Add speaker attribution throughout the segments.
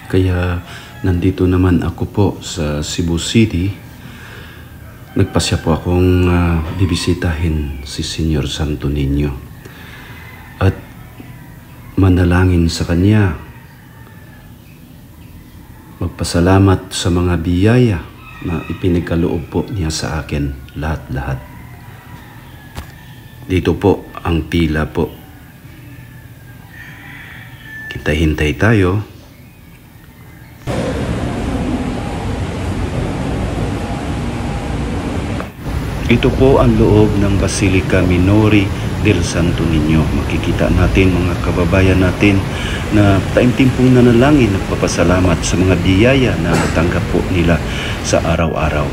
Speaker 1: Kaya nandito naman ako po sa Cebu City. Nagpasya po akong bibisitahin si Senyor Santo Niño at manalangin sa Kanya. Magpasalamat sa mga biyaya na ipinagkaloob po niya sa akin lahat-lahat. Dito po ang pila po. Hintay-hintay tayo. Ito po ang loob ng Basilica Minori del Santo Niño. Makikita natin mga kababayan natin na taimtimpong nanalangin, nagpapasalamat sa mga biyaya na natanggap po nila sa araw-araw.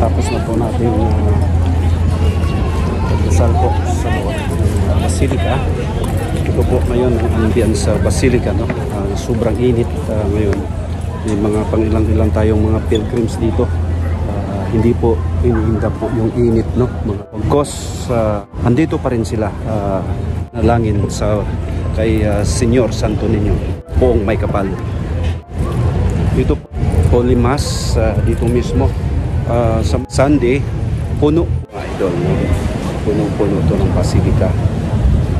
Speaker 1: Tapos na po natin pagdasal po sa loob ng Basilica. Ito po ngayon ang ambience sa Basilica, no? Sobrang init ngayon. May mga pangilang-ilang tayong mga pilgrims dito. Hindi po inihinda po yung init, no? Pagkos, andito pa rin sila nalangin sa kay Senyor Santo Niño poong may kapal. Dito Holy Mass dito mismo. Sa Sunday, puno. Idol, no? Puno-puno to ng Basilica.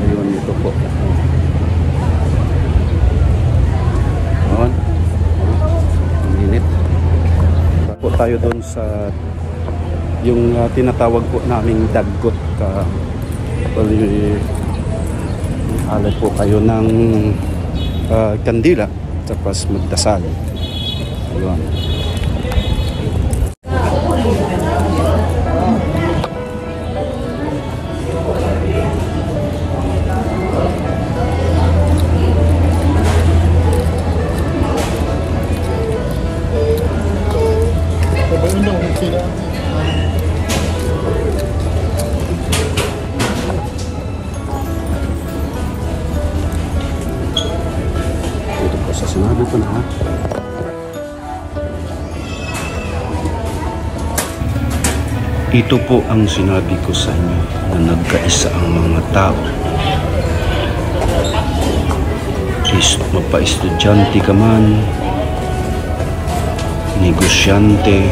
Speaker 1: Ayun, ito po. Ayun. Ang init. Po tayo doon sa yung tinatawag po naming daggot. Alay po kayo ng kandila tapos magdasal. Ayun. Ito po sa sinabi ko na. Ito po ang sinabi ko sa inyo na nagkaisa ang mga tao. Mapa-estudyante ka man, negosyante,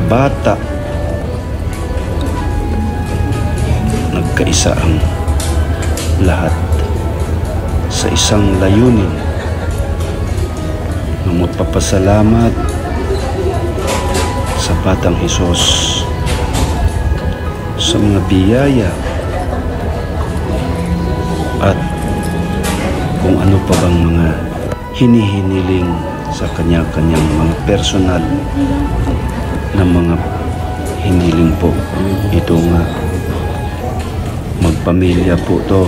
Speaker 1: bata, nagkaisa ang lahat sa isang layunin na magpapasalamat sa Batang Hesus sa mga biyaya at kung ano pa bang mga hinihiniling sa kanya-kanyang mga personal na mga hiniling po. Ito nga, magpamilya po to.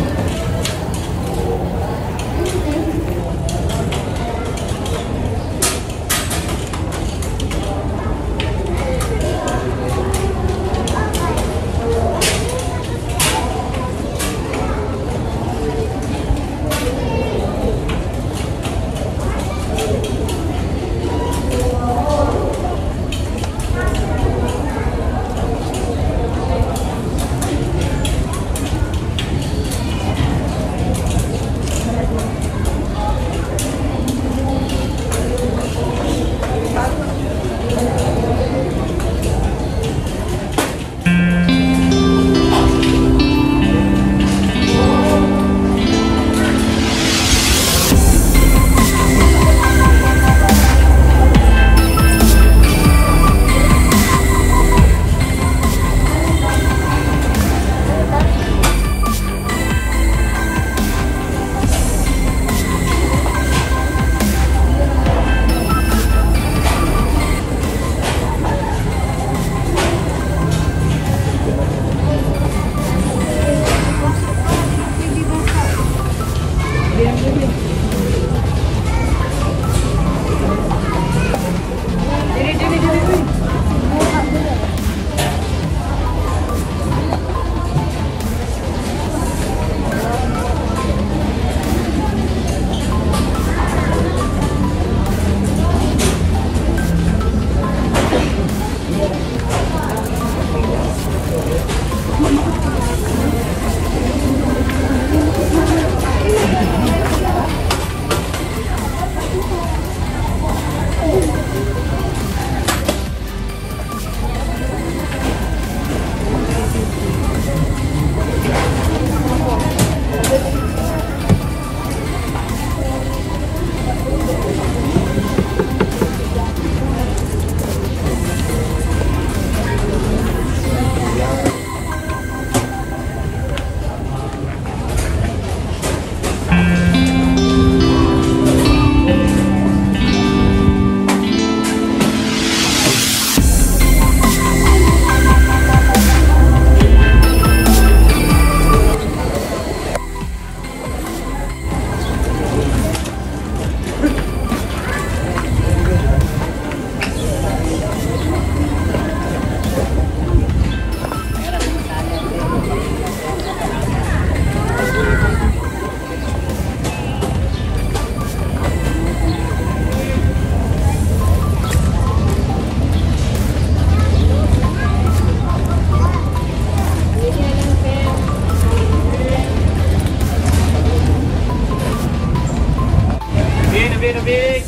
Speaker 1: Init,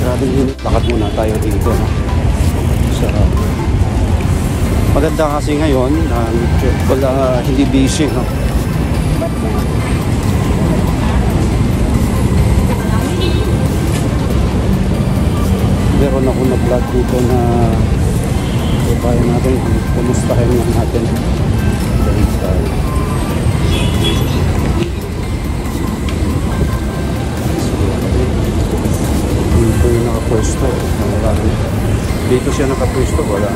Speaker 1: grabe init. Lakad muna tayo dito, no? Sa maganda kasi ngayon, wala, hindi busy, no? Meron ako na vlog dito na kaya natin, kumustahin lang natin. Dito yung nakapwesto. Dito siya nakapwesto, wala.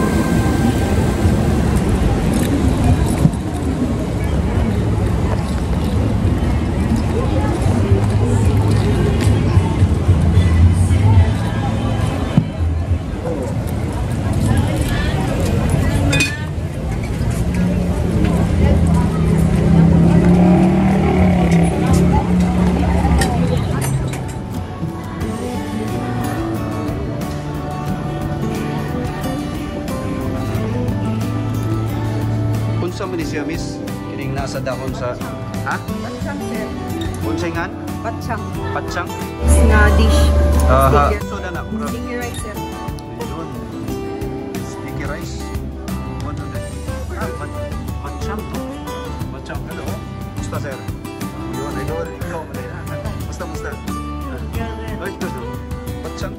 Speaker 1: Unsa man ni siya, miss? Kining nasa dahon sa ha?
Speaker 2: Patsang, sir.
Speaker 1: Unsay ngan?
Speaker 2: Patsang.
Speaker 1: Patsang?
Speaker 2: Nga dish.
Speaker 1: Aha.
Speaker 2: Sticker.
Speaker 1: So na mura.
Speaker 2: Sticky rice, sir.
Speaker 1: Ayun. Sticky rice. Ano na? Patsang to. Patsang. Hello. Musta, sir? Ayun, ayun. Ikaw mo na. Musta. Ay, ito do. Patsang.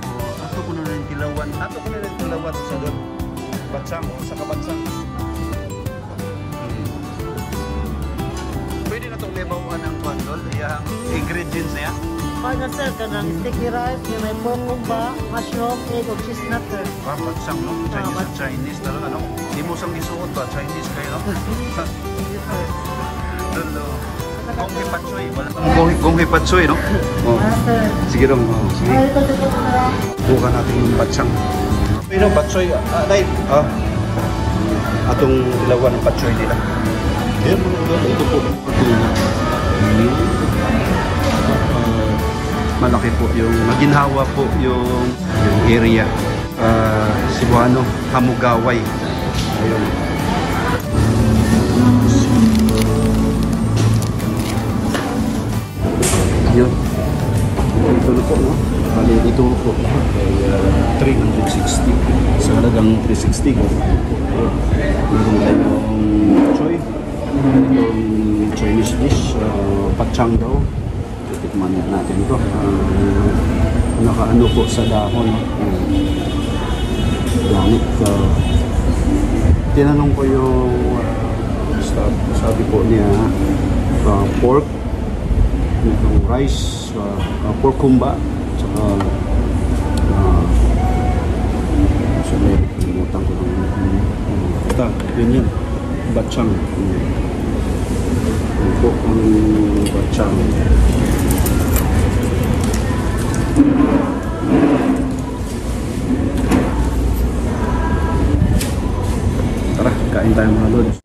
Speaker 1: Oh, ato ko na rin tilawan. Ato ko na rin tilawan sa doon. Patsang. Sa kapatsang. Pwede na itong libawan ng bandol, yung ingredients niya.
Speaker 3: Para sir, kanang sticky rice, may pomba, mushroom, egg, o cheese nut sir.
Speaker 1: Papatsang, no? Chinese at Chinese talaga, no? Di mo sang isuot ba? Chinese kayo, no?
Speaker 3: Yes sir.
Speaker 1: Lolo. Gonghe patsoy. Gonghe patsoy, no? Oh.
Speaker 3: Sir.
Speaker 1: Sige dong. Oh, sige.
Speaker 3: Ay, ito na.
Speaker 1: Buka natin yung patsang. Pero patsoy, dahil, atong dilawan ng patsoy nila. Ito po. Malaki po yung maginhawa po yung area. Cebuano, Hamugaway. Ayun. Yun. Ito na po, no? Bali, ito po. 360. Sa halagang 360. Meron tayong choy. Itong Chinese dish, patsang daw. Titikman natin ito. Nakaano po sa dahon. Langit. Tinanong ko yung sabi po niya pork, itong rice, pork kumba, tsaka kalimutan ko basta, yun batsang. Ito po ang batsang. Tara, kain tayo mga lods.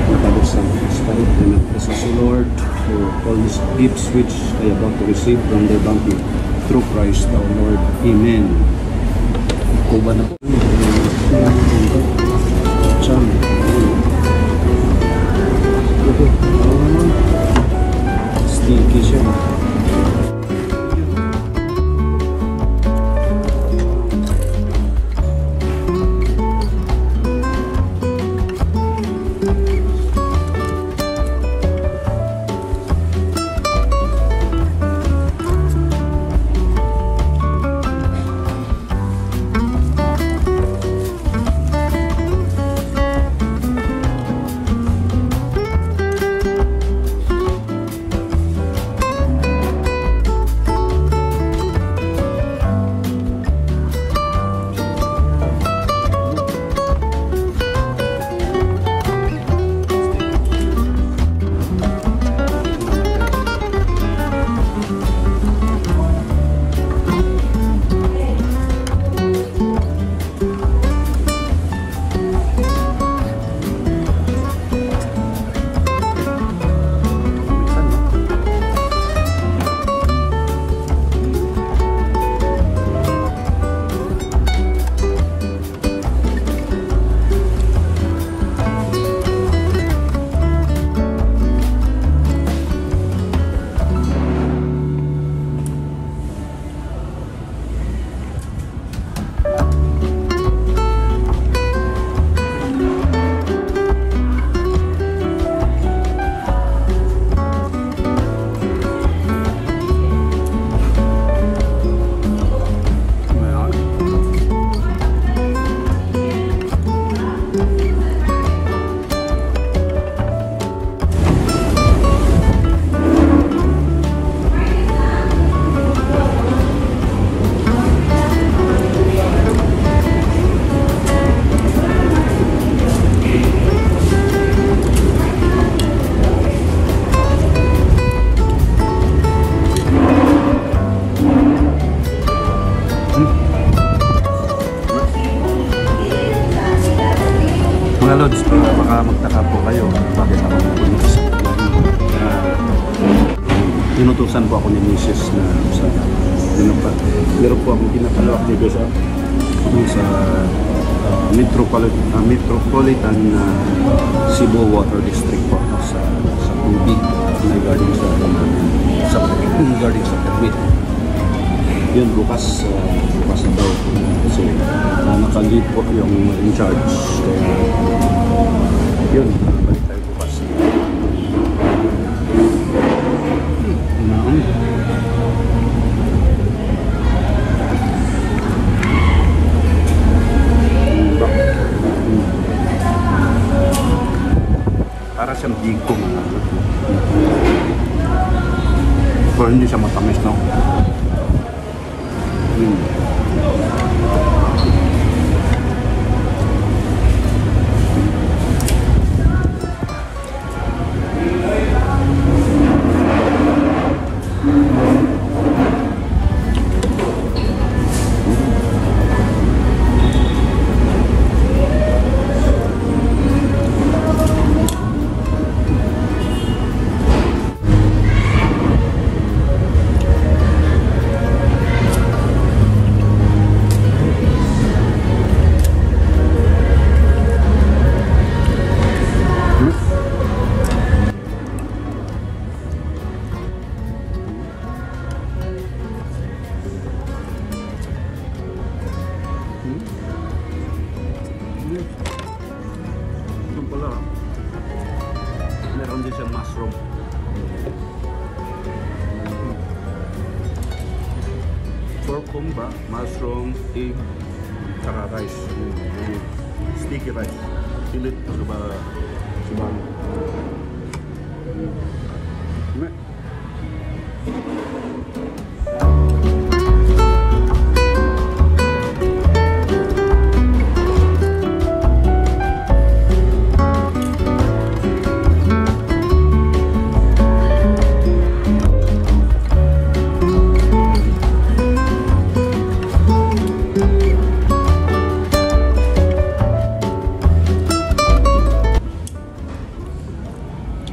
Speaker 1: Natapos ang spalit na nagpasa si Lord for all these gifts which I about to receive from the bounty through Christ our Lord. Amen. Kuba na po. Batsang. Sticky siya. Mga Lods, baka magtaka po kayo bakit ako pupunta sa tinutusan po ako ni Mrs. na sa meron po akong pinapalawak dito sa Metropolitan Cebu Water District po sa tubig na regarding sa regarding sa permit. Yun, bukas na daw kasi naka-lead po yung in charge, kaya yun, balik tayo bukas. Para siyang bigko, pero hindi siya matamis, no? Ito pala, meron din siyang mushroom. Cucumber, mushroom, egg, saka rice. Sticky rice. Pilit sa subang.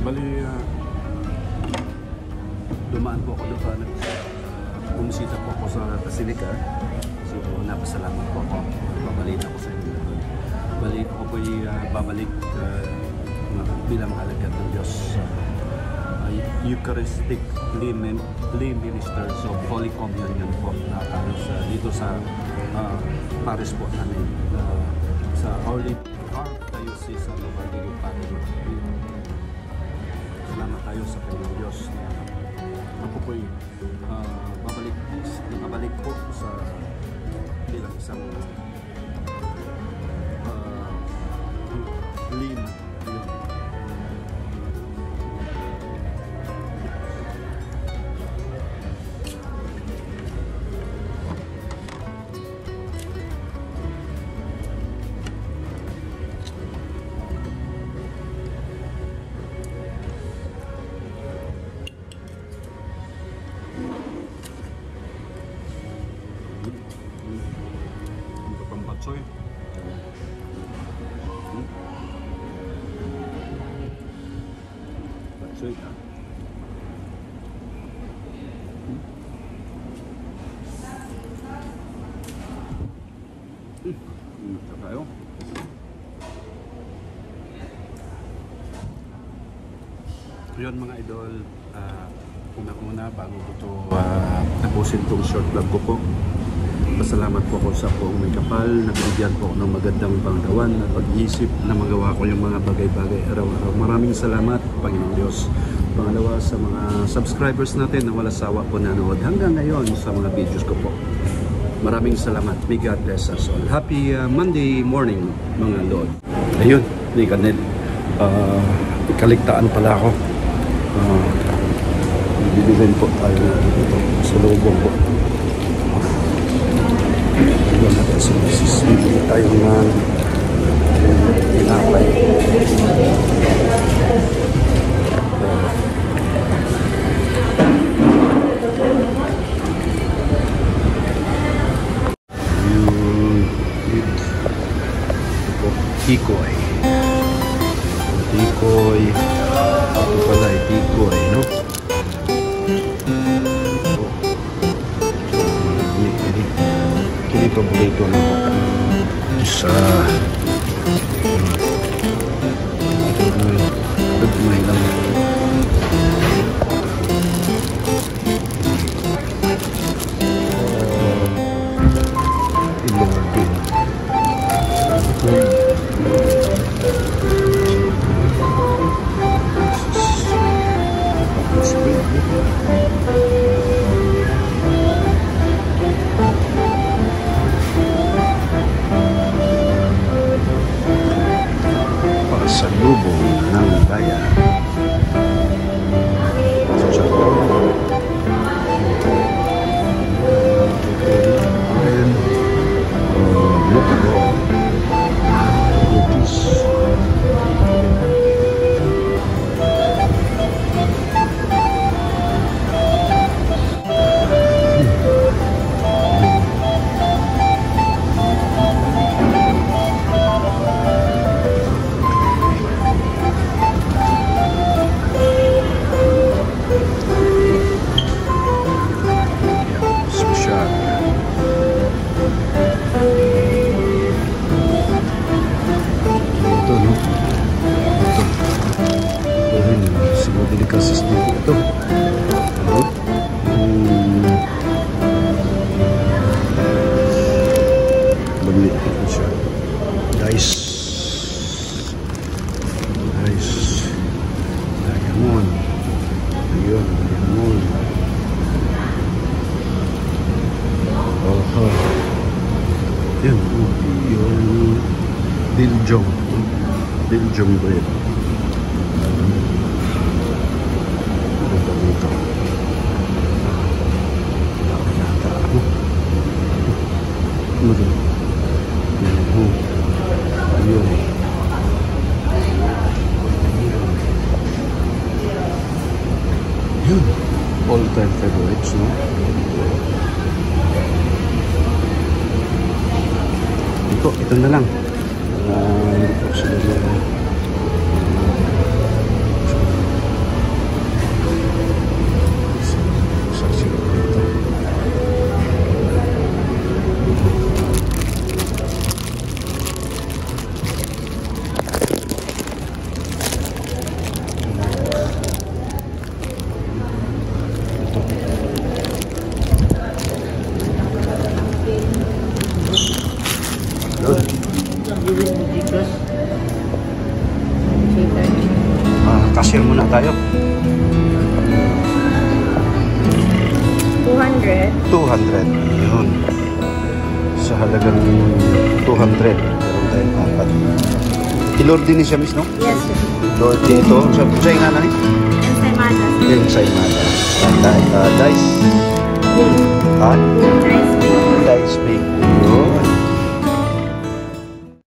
Speaker 1: Bali, dumaan po ako doon, bumisita po ako sa Basilica kasi po napasalamat po ako, babalik ako sa inyo. Bali, ako po babalik bilang alagad ng Diyos, Eucharistic Lay Ministers of Holy Communion po na dito sa Paris po namin, sa Holy Archdiocese of Baguio Paris. Salamat tayo sa kanyang Diyos na ako po'y babalik po sa bilang isang lima. Soy. Soy. Tayo. Yun mga idol, una bago ko ito tapusin itong short vlog ko po. Pasalamat po ako sa poong may kapal, nabigyan po ako ng magandang panggawan at pag-iisip na magawa ko yung mga bagay-bagay araw-araw. Maraming salamat, Panginoong Diyos. Pangalawa, sa mga subscribers natin na wala sawa po nanood hanggang ngayon sa mga videos ko po. Maraming salamat. May God bless us all. Happy Monday morning, mga Lord. Ayun, ni Kanel. Kaligtaan pala ako. Bibigyan po tayo dito sa lubong po. Doon natin sa misis. Hindi tayo nga tinapay. Hikoy. Tikoy. Ito pala ay tikoy, no? Kini paborito na ako. Isa. May lang. Ilordin. Pasalubong ng bayan. Delicacies dito ito. Bumili ko siya. Diamond. Ayun, diamond. Yan, yung Belgium bread. All-time favorites, no? Ito na lang. Hindi po sila na cashier muna tayo.
Speaker 2: 200.
Speaker 1: 200. Yun. Sa halagang 200. Meron tayong apat. Ilord din siya, miss, no?
Speaker 2: Yes, sir.
Speaker 1: Lord dito. Sa nga na ni?
Speaker 2: Ensaymada.
Speaker 1: Ensaymada. Dice. Ha?
Speaker 2: Nice.
Speaker 1: Dice big.